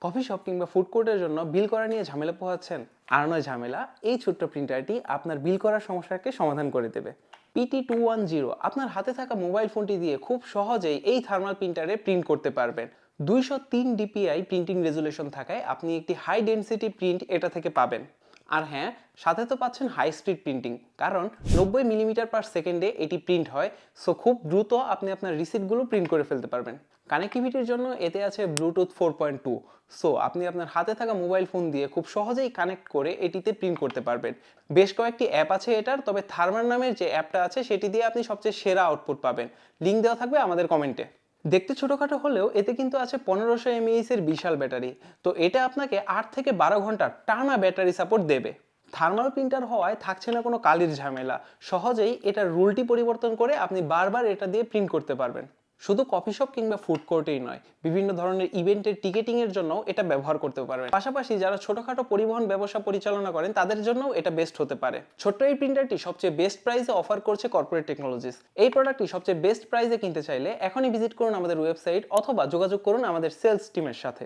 Coffee shop কিংবা food কোর্টের জন্য বিল করা নিয়ে ঝামেলা পোহাচ্ছেন? আর নয় ঝামেলা, এই ছোট্ট প্রিন্টারটি আপনার বিল করার সমস্যাকে সমাধান করে দেবে। PT210 আপনার হাতে থাকা মোবাইল ফোনটি দিয়ে খুব সহজেই এই থার্মাল প্রিন্টারে প্রিন্ট করতে পারবেন। 203 DPI প্রিন্টিং রেজুলেশন থাকায় আপনি একটি হাই ডেনসিটি প্রিন্ট এটা থেকে পাবেন। আর হ্যাঁ, সাথে তো পাচ্ছেন হাই স্পিড প্রিন্টিং, কারণ 90 মিলিমিটার/সেকেন্ডে এটি প্রিন্ট হয়। সো খুব দ্রুত আপনি আপনার রিসিপ্টগুলো প্রিন্ট করে ফেলতে পারবেন। কানেক্টিভিটির জন্য এতে আছে ব্লুটুথ 4.2। সো আপনি আপনার হাতে থাকা মোবাইল ফোন দিয়ে খুব সহজেই কানেক্ট করে এটিতে প্রিন্ট করতে পারবেন। বেশ কয়েকটি অ্যাপ আছে এটার, তবে থার্মাল নামের যে অ্যাপটা আছে সেটি দিয়ে আপনি সবচেয়ে সেরা আউটপুট পাবেন। লিঙ্ক দেওয়া থাকবে আমাদের কমেন্টে। দেখতে ছোটখাটো হলেও এতে কিন্তু আছে 1500 mAh এর বিশাল ব্যাটারি। তো এটা আপনাকে 8 থেকে 12 ঘন্টা টানা ব্যাটারি সাপোর্ট দেবে। থার্মাল প্রিন্টার হওয়ায় থাকছে না কোনো কালির ঝামেলা। সহজেই এটার রুলটি পরিবর্তন করে আপনি বারবার এটা দিয়ে প্রিন্ট করতে পারবেন। শুধু কফি শপ কিংবা ফুড কোর্টেই নয়, বিভিন্ন ধরনের ইভেন্টের টিকেটিং এর জন্য এটা ব্যবহার করতে পারবেন। পাশাপাশি যারা ছোটখাটো পরিবহন ব্যবসা পরিচালনা করেন তাদের জন্যও এটা বেস্ট হতে পারে। ছোট্ট এই প্রিন্টারটি সবচেয়ে বেস্ট প্রাইসে অফার করছে কর্পোরেট টেকনোলজিস। এই প্রোডাক্টটি সবচেয়ে বেস্ট প্রাইসে কিনতে চাইলে এখনই ভিজিট করুন আমাদের ওয়েবসাইট অথবা যোগাযোগ করুন আমাদের সেলস টিমের সাথে।